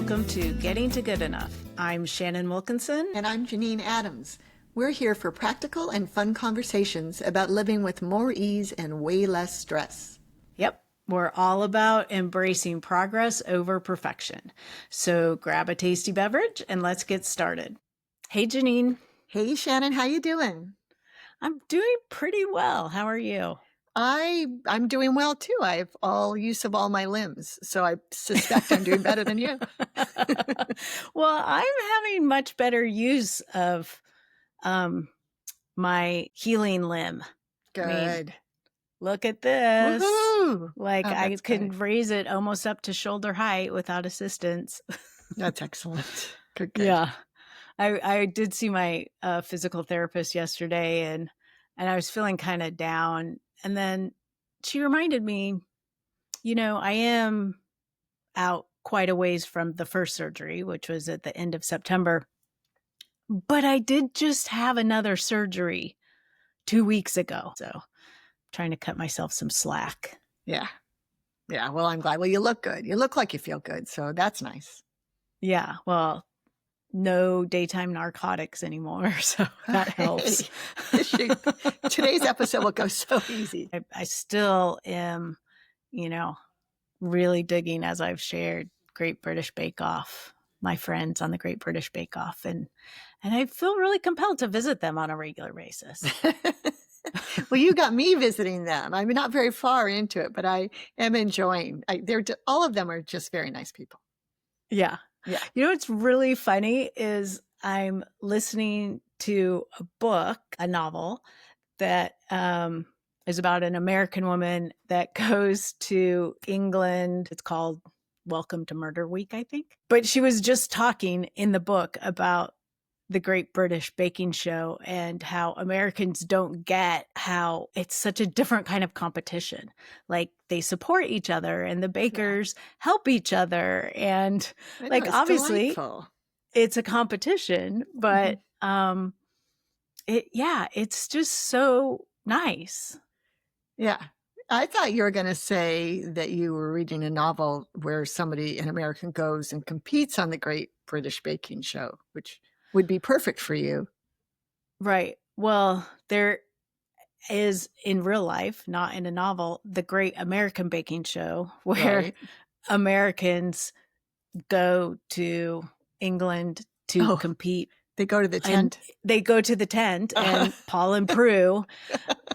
welcome to Getting to Good Enough. I'm Shannon Wilkinson. And I'm Janine Adams. We're here for practical and fun conversations about living with more ease and way less stress. Yep, we're all about embracing progress over perfection. So grab a tasty beverage and let's get started. Hey, Janine. Hey, Shannon, how you doing? I'm doing pretty well. How are you? I'm doing well, too. I have all use of all my limbs, so I suspect I'm doing better than you. Well, I'm having much better use of my healing limb. Good. I mean, look at this. Woohoo! Like I can good. raise it almost up to shoulder height without assistance. That's excellent. Good. Yeah. I did see my physical therapist yesterday and I was feeling kind of down. And then she reminded me, I am out quite a ways from the first surgery, which was at the end of September. But I did just have another surgery 2 weeks ago. So I'm trying to cut myself some slack. Yeah. Well, I'm glad. Well, you look good. You look like you feel good. So that's nice. Yeah. Well, no daytime narcotics anymore. So that helps. Today's episode will go so easy. I still am, really digging, as I've shared, Great British Bake Off, my friends on the Great British Bake Off. And I feel really compelled to visit them on a regular basis. Well, you got me visiting them. I'm not very far into it, but I am enjoying. All of them are just very nice people. Yeah. What's really funny is I'm listening to a novel that is about an American woman that goes to England. It's called Welcome to Murder Week, I think. But she was just talking in the book about the Great British Baking Show and how Americans don't get how it's such a different kind of competition. Like they support each other and the bakers help each other. And obviously delightful. It's a competition, but it's just so nice. Yeah. I thought you were going to say that you were reading a novel where an American goes and competes on the Great British Baking Show, which would be perfect for you. Right. Well, there is in real life, not in a novel, the Great American Baking Show where Americans go to England to compete. They go to the tent. They go to the tent and Paul and Prue.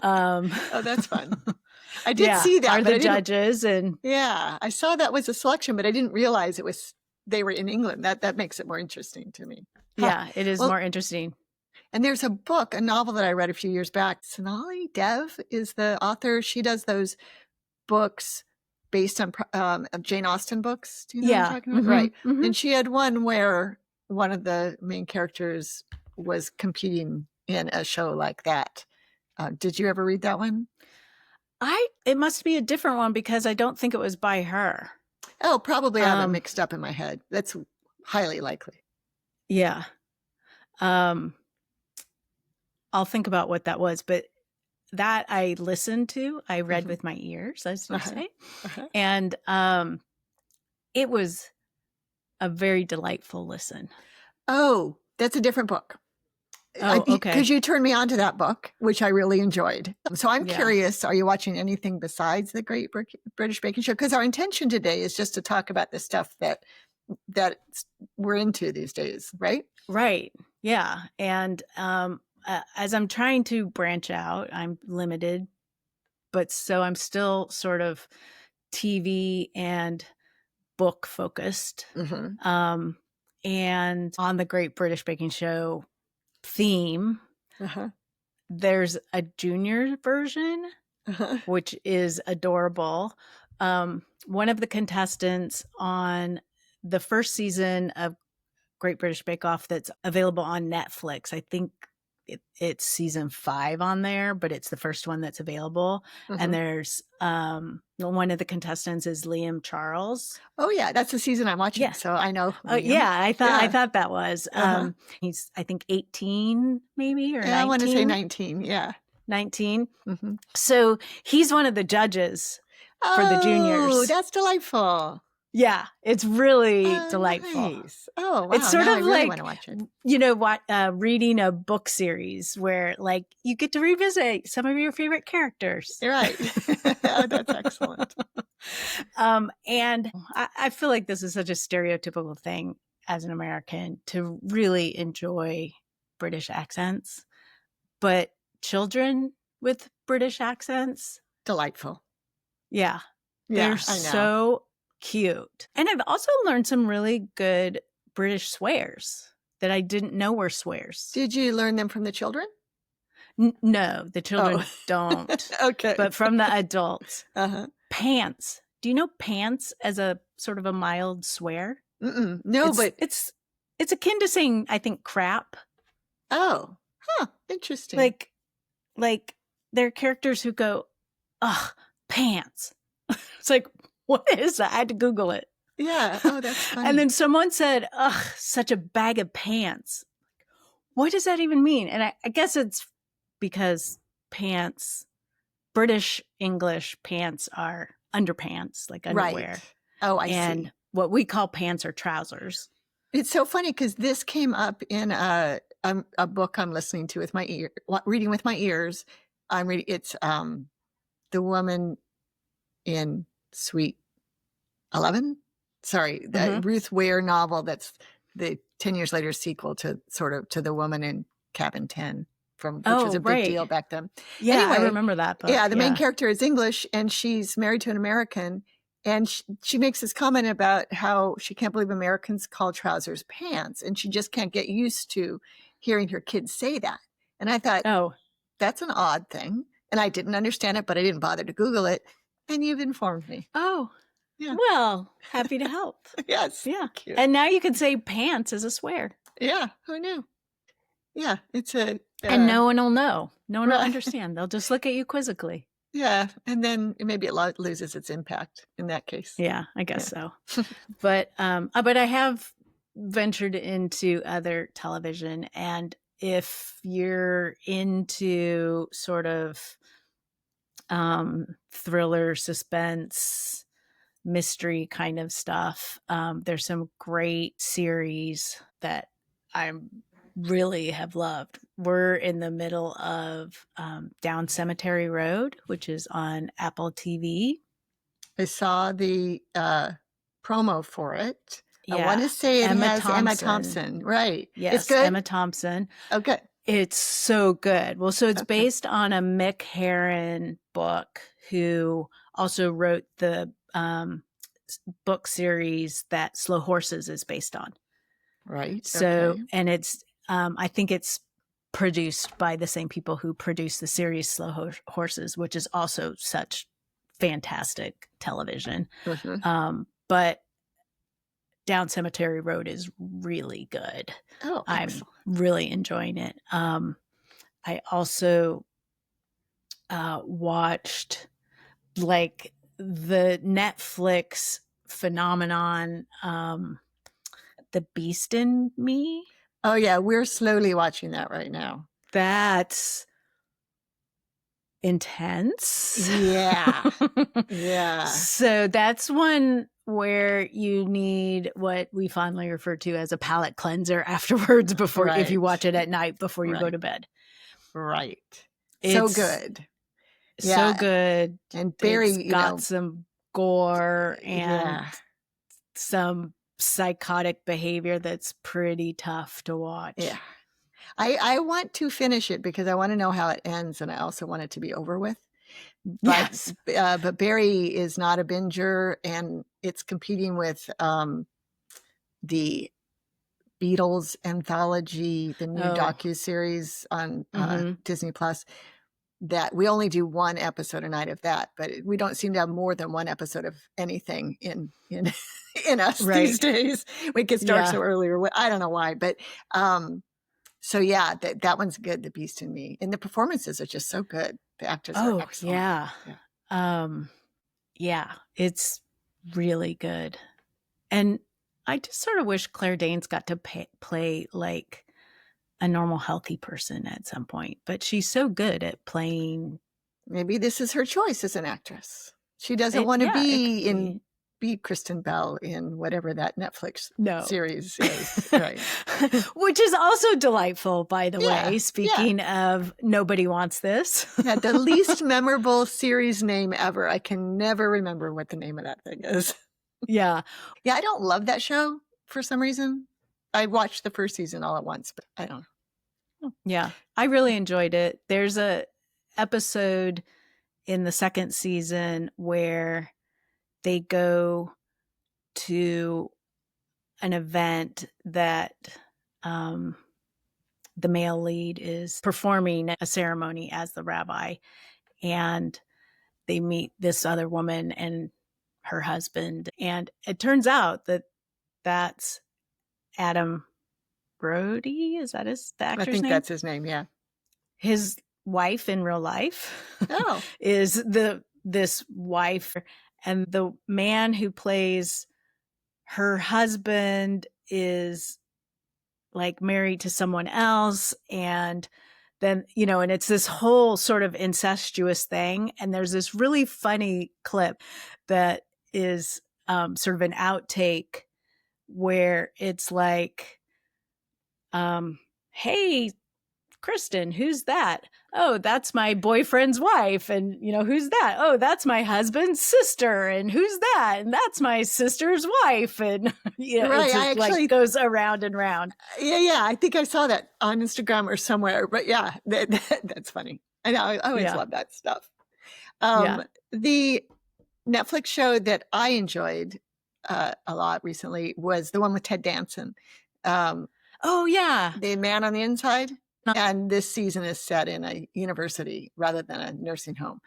That's fun. I did see that. Are the judges and I saw that was a selection, but I didn't realize they were in England. That makes it more interesting to me. Yeah, it is more interesting. And there's a novel that I read a few years back. Sonali Dev is the author. She does those books based on Jane Austen books. Do you know what I'm talking about? Right. Mm-hmm. And she had one where one of the main characters was competing in a show like that. Did you ever read that one? It must be a different one because I don't think it was by her. Oh, probably I have it mixed up in my head. That's highly likely. Yeah. I'll think about what that was, but that I listened to, I read with my ears, as you say. And it was a very delightful listen. Oh, that's a different book. Oh, okay. Because you turned me on to that book, which I really enjoyed. So I'm curious, are you watching anything besides the Great British Baking Show? Because our intention today is just to talk about the stuff that we're into these days, right? Right. Yeah. And as I'm trying to branch out, I'm limited, but so I'm still sort of TV and book focused. And on the Great British Baking Show theme, there's a junior version, which is adorable. One of the contestants on the first season of Great British Bake Off that's available on Netflix, I think it's season 5 on there, but it's the first one that's available. And there's one of the contestants is Liam Charles. Oh yeah, that's the season I'm watching. Yeah. So I know. I thought that was. He's I think 18 maybe or 19. I want to say 19. Yeah, 19. So he's one of the judges for the juniors. Oh, that's delightful. Yeah, it's really Oh, delightful. nice. Oh, It's wow. sort Now I of really want like, to watch it. what reading a book series where like you get to revisit some of your favorite characters. You're right. Oh, that's excellent. And I feel like this is such a stereotypical thing as an American to really enjoy British accents, but children with British accents, Delightful. yeah, Yeah, they're I know. so cute. And I've also learned some really good British swears that I didn't know were swears. Did you learn them from the children? No, the children don't. Okay. But from the adults. Uh-huh. Pants. Do you know pants as a sort of a mild swear? No, but it's akin to saying, I think, crap. oh, huh, interesting. Like there are characters who go, ugh, pants. It's like, what is that? I had to Google it. Yeah. Oh, that's funny. And then someone said, ugh, such a bag of pants. What does that even mean? And I guess it's because pants, British English pants are underpants, like underwear. Right. Oh, I and see. What we call pants are trousers. It's so funny because this came up in a book I'm listening to with my ear, reading with my ears. I'm reading. It's The Woman in Suite 11. Sorry, the Ruth Ware novel. That's the 10 years later sequel to The Woman in Cabin 10, which was a big deal back then. Yeah, anyway, I remember that book. Yeah, the main character is English and she's married to an American. And she makes this comment about how she can't believe Americans call trousers pants. And she just can't get used to hearing her kids say that. And I thought, oh, that's an odd thing. And I didn't understand it, but I didn't bother to Google it. And you've informed me. Oh, yeah. Well, happy to help. Yes. Yeah. Cute. And now you can say pants as a swear. Yeah. Who knew? Yeah. It's a. And no one will know. No one will understand. They'll just look at you quizzically. Yeah. And then maybe it loses its impact in that case. Yeah, I guess so. But I have ventured into other television. And if you're into sort of thriller, suspense, mystery kind of stuff, there's some great series that I really have loved. We're in the middle of Down Cemetery Road, which is on Apple TV. I saw the promo for it. Yeah. I want to say it has Emma Thompson. Right. Yes, it's good? Emma Thompson. Okay. It's so good. Well, so it's based on a Mick Herron book, who also wrote the book series that Slow Horses is based on. Right. So, and it's, I think it's produced by the same people who produced the series Slow Horses, which is also such fantastic television. But Down Cemetery Road is really good. Oh, excellent. I'm really enjoying it. I also watched like the Netflix phenomenon, The Beast in Me. Oh yeah, we're slowly watching that right now. That's intense. Yeah. Yeah. So that's one where you need what we fondly refer to as a palate cleanser afterwards, before if you watch it at night before you go to bed. Right. It's so good. So good. And Barry got some gore and some psychotic behavior that's pretty tough to watch. Yeah. I want to finish it because I want to know how it ends, and I also want it to be over with. But, but Barry is not a binger, and it's competing with the Beatles anthology, the new docuseries on Disney Plus. That we only do one episode a night of that, but we don't seem to have more than one episode of anything in us these days. We could start so early, or I don't know why, but so yeah, that one's good. The Beast in Me, and the performances are just so good. The actors are excellent. Yeah, it's really good. And I just sort of wish Claire Danes got to play like a normal, healthy person at some point, but she's so good at playing. Maybe this is her choice as an actress. She doesn't want to be in be Kristen Bell in whatever that Netflix No. series is. Right. Which is also delightful, by the Yeah, way. Speaking of Nobody Wants This. Yeah, the least memorable series name ever. I can never remember what the name of that thing is. Yeah. Yeah, I don't love that show for some reason. I watched the first season all at once, but I don't know. Yeah, I really enjoyed it. There's a episode in the second season where they go to an event that the male lead is performing a ceremony as the rabbi, and they meet this other woman and her husband, and it turns out that that's Adam Brody. Is that the I actor's think name? that's his name, yeah. His wife in real life Oh. is this wife, and the man who plays her husband is like married to someone else, and then and it's this whole sort of incestuous thing, and there's this really funny clip that is sort of an outtake where it's like, hey, Kristen, who's that? Oh, that's my boyfriend's wife. And, who's that? Oh, that's my husband's sister. And who's that? And that's my sister's wife. And, Right, it I actually like goes around and round. Yeah, I think I saw that on Instagram or somewhere. But yeah, that's funny. I know, I always love that stuff. The Netflix show that I enjoyed a lot recently was the one with Ted Danson. Oh, yeah. The Man on the Inside. And this season is set in a university rather than a nursing home,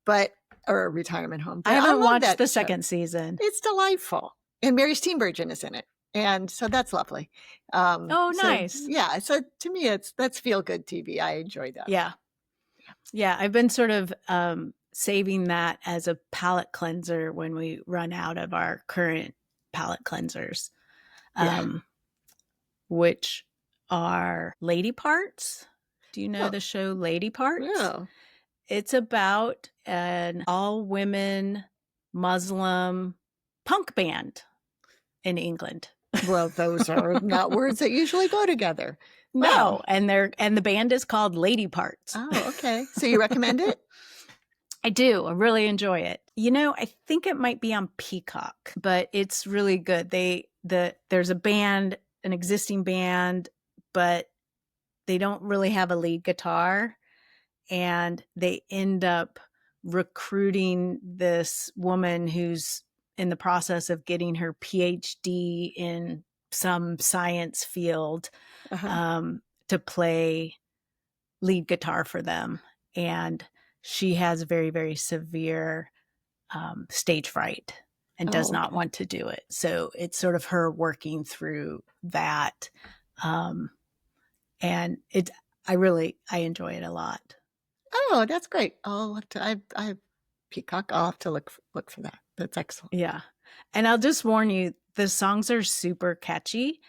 or a retirement home. But I haven't watched the show. second season. It's delightful. And Mary Steenburgen is in it. And so that's lovely. Nice. Yeah. So to me, that's feel good TV. I enjoy that. Yeah. Yeah. I've been sort of saving that as a palate cleanser when we run out of our current palate cleansers, which are Lady Parts. Do you know the show Lady Parts? No. It's about an all-women Muslim punk band in England. Well, those are not words that usually go together. No, wow. and the band is called Lady Parts. Oh, okay. So you recommend it? I do. I really enjoy it. I think it might be on Peacock, but it's really good. There's a band, an existing band, but they don't really have a lead guitar, and they end up recruiting this woman who's in the process of getting her PhD in some science field to play lead guitar for them. And she has very, very severe stage fright and does not want to do it. So it's sort of her working through that. And I enjoy it a lot. Oh, that's great. I'll have to, I have Peacock. I'll have to look for that. That's excellent. Yeah. And I'll just warn you, the songs are super catchy.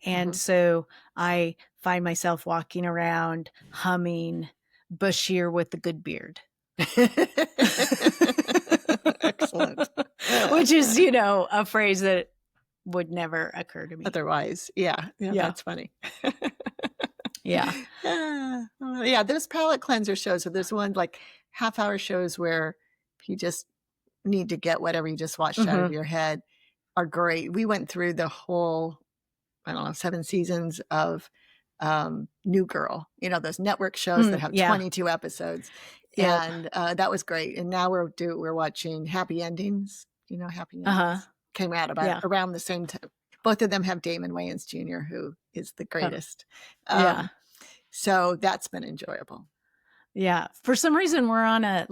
And so I find myself walking around humming Bashir with the good beard. Excellent. Which is, a phrase that would never occur to me otherwise. Yeah. That's funny. Yeah. Yeah, those palate cleanser shows. So there's one like half-hour shows where you just need to get whatever you just watched out of your head are great. We went through the whole, 7 seasons of New Girl, those network shows that have 22 episodes. And that was great. And now we're watching Happy Endings. Happy Endings came out around the same time. Both of them have Damon Wayans Jr., who is the greatest. So that's been enjoyable. Yeah. For some reason, we're on a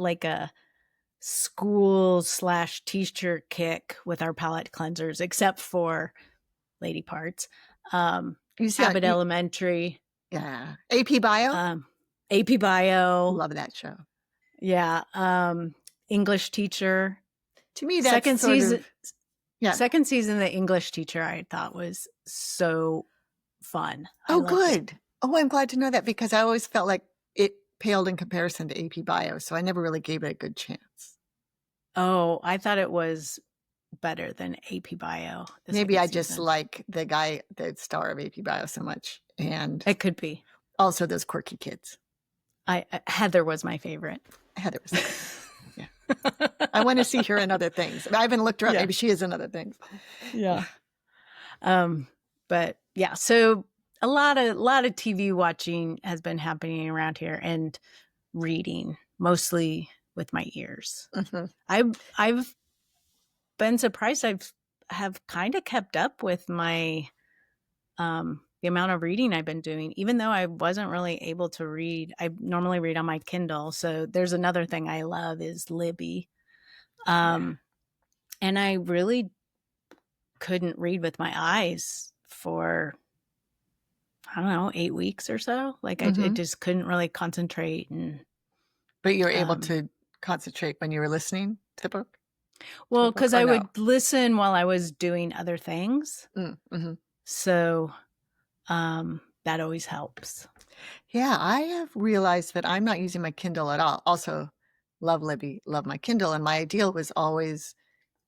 school/teacher kick with our palate cleansers, except for Lady Parts. Abbott Elementary. Yeah. AP Bio. AP Bio. Love that show. Yeah. English Teacher. To me, that's second season. Yeah. Second season, the English Teacher, I thought was so fun. Oh, good. Oh, I'm glad to know that, because I always felt like it paled in comparison to AP Bio, so I never really gave it a good chance. Oh, I thought it was better than AP Bio. Maybe I just like the guy, the star of AP Bio so much. And it could be. Also those quirky kids. Heather was my favorite. Heather was so yeah. I want to see her in other things. I haven't looked her up. Yeah. Maybe she is in other things. Yeah. But yeah, so a lot of TV watching has been happening around here, and reading, mostly with my ears. Mm-hmm. I've been surprised. Have kind of kept up with my the amount of reading I've been doing, even though I wasn't really able to read. I normally read on my Kindle. So there's another thing I love is Libby. And I really couldn't read with my eyes for, I don't know, 8 weeks or so. Like I just couldn't really concentrate. But you were able to concentrate when you were listening to the book? Well, because I would listen while I was doing other things. Mm-hmm. So that always helps. Yeah, I have realized that I'm not using my Kindle at all. Also, love Libby, love my Kindle. And my ideal was always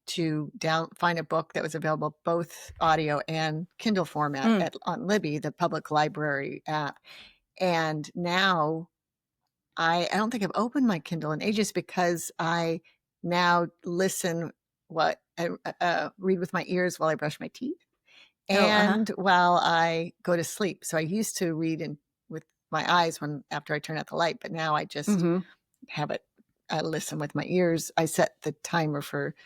to find a book that was available both audio and Kindle format on Libby, the public library app. And now I don't think I've opened my Kindle in ages because I now listen read with my ears while I brush my teeth and while I go to sleep. So I used to read with my eyes after I turn out the light, but now I just have it. I listen with my ears. I set the timer for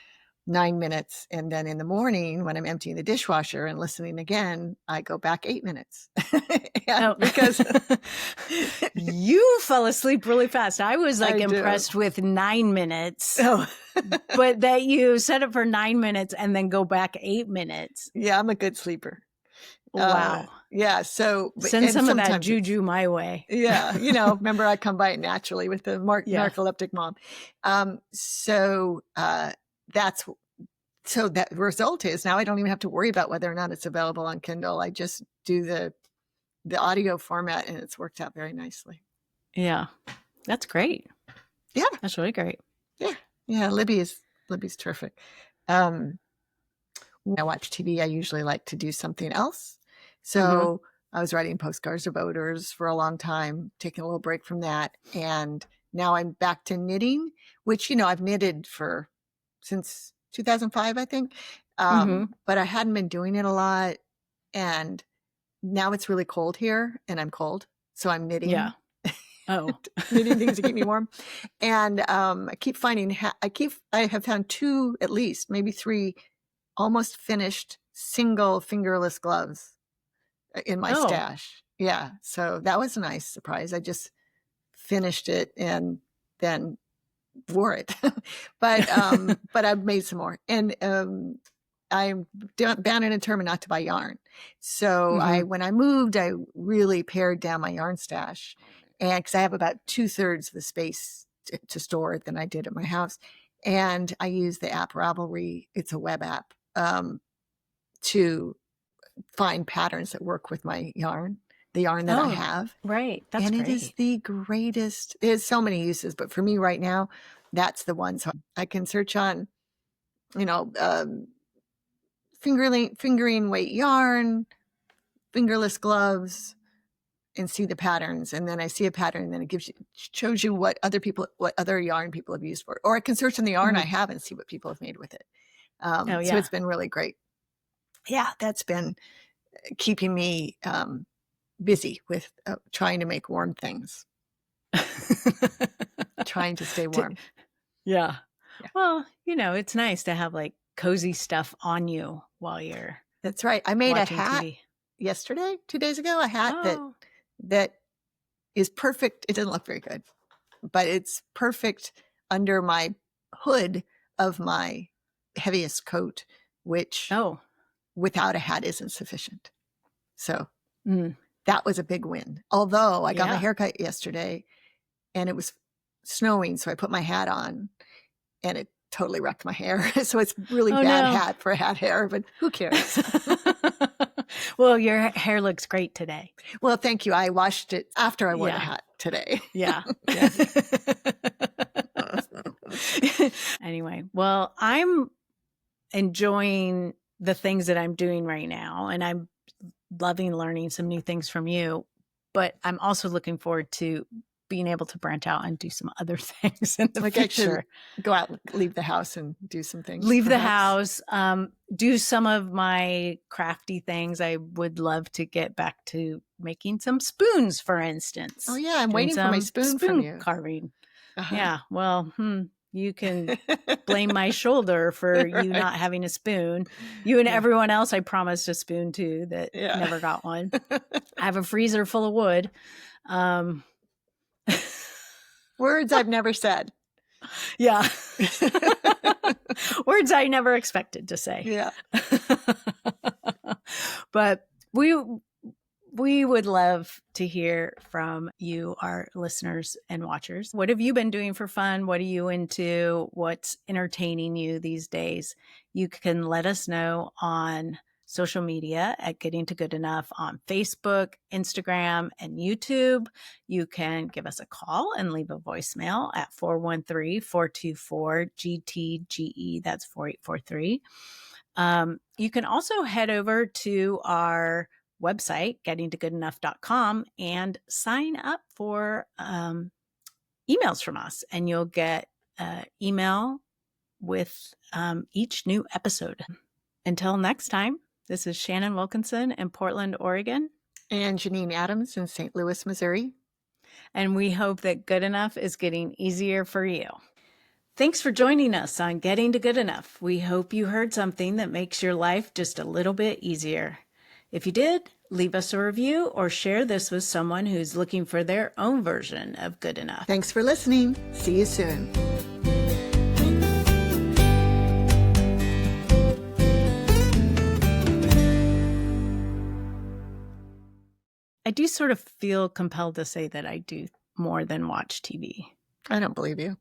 9 minutes. And then in the morning when I'm emptying the dishwasher and listening again, I go back 8 minutes. Because you fell asleep really fast. I was impressed with 9 minutes, but that you set it for 9 minutes and then go back 8 minutes. Yeah, I'm a good sleeper. Wow. Yeah. So send some of that juju my way. Yeah. Remember I come by it naturally with the narcoleptic mom. So that result is now I don't even have to worry about whether or not it's available on Kindle. I just do the audio format and it's worked out very nicely. Yeah. That's great. Yeah. That's really great. Yeah. Yeah. Libby's terrific. When I watch TV, I usually like to do something else. So I was writing postcards of odors for a long time, taking a little break from that. And now I'm back to knitting, which, I've knitted since 2005, I think. But I hadn't been doing it a lot. And now it's really cold here and I'm cold. So I'm knitting. Yeah. Oh, knitting things to keep me warm. And I keep finding, I have found 2, at least, maybe 3 almost finished single fingerless gloves in my stash. Yeah. So that was a nice surprise. I just finished it and then wore it. but I've made some more. And I'm bound and determined not to buy yarn. So when I moved, I really pared down my yarn stash. And because I have about 2/3 of the space to store it than I did at my house. And I use the app Ravelry. It's a web app to find patterns that work with my yarn, the yarn that I have. Right. That's great. It is the greatest. There's so many uses, but for me right now, that's the one. So I can search on, fingering weight yarn, fingerless gloves, and see the patterns. And then I see a pattern and then it shows you what other yarn people have used for it. Or I can search on the yarn I have and see what people have made with it. So it's been really great. Yeah, that's been keeping me busy with trying to make warm things. Trying to stay warm. Yeah. Well, it's nice to have cozy stuff on you while you're That's right. I made a hat TV. yesterday, 2 days ago, a hat that is perfect. It doesn't look very good, but it's perfect under my hood of my heaviest coat, which without a hat isn't sufficient. So that was a big win. Although I got my haircut yesterday and it was snowing. So I put my hat on and it totally wrecked my hair. So it's really bad hat for hat hair, but who cares? Well, your hair looks great today. Well, thank you. I washed it after I wore the hat today. Yeah. Anyway, well, I'm enjoying the things that I'm doing right now, and I'm loving learning some new things from you, but I'm also looking forward to being able to branch out and do some other things in the like future. Actually go out and leave the house and do some things. Leave the perhaps. house, do some of my crafty things. I would love to get back to making some spoons, for instance. Oh yeah, I'm Doing waiting for my some spoon from you. carving. Uh-huh. Yeah, well, you can blame my shoulder for you Right. not having a spoon. You and Yeah. everyone else I promised a spoon to that Yeah. never got one. I have a freezer full of wood. Words I've never said. Yeah. Words I never expected to say. Yeah. But we would love to hear from you, our listeners and watchers. What have you been doing for fun? What are you into? What's entertaining you these days? You can let us know on social media at Getting to Good Enough on Facebook, Instagram, and YouTube. You can give us a call and leave a voicemail at 413-424-GTGE. That's 4843. You can also head over to our website, gettingtogoodenough.com, and sign up for emails from us, and you'll get email with each new episode. Until next time, this is Shannon Wilkinson in Portland, Oregon. And Janine Adams in St. Louis, Missouri. And we hope that good enough is getting easier for you. Thanks for joining us on Getting to Good Enough. We hope you heard something that makes your life just a little bit easier. If you did, leave us a review or share this with someone who's looking for their own version of good enough. Thanks for listening. See you soon. I do sort of feel compelled to say that I do more than watch TV. I don't believe you.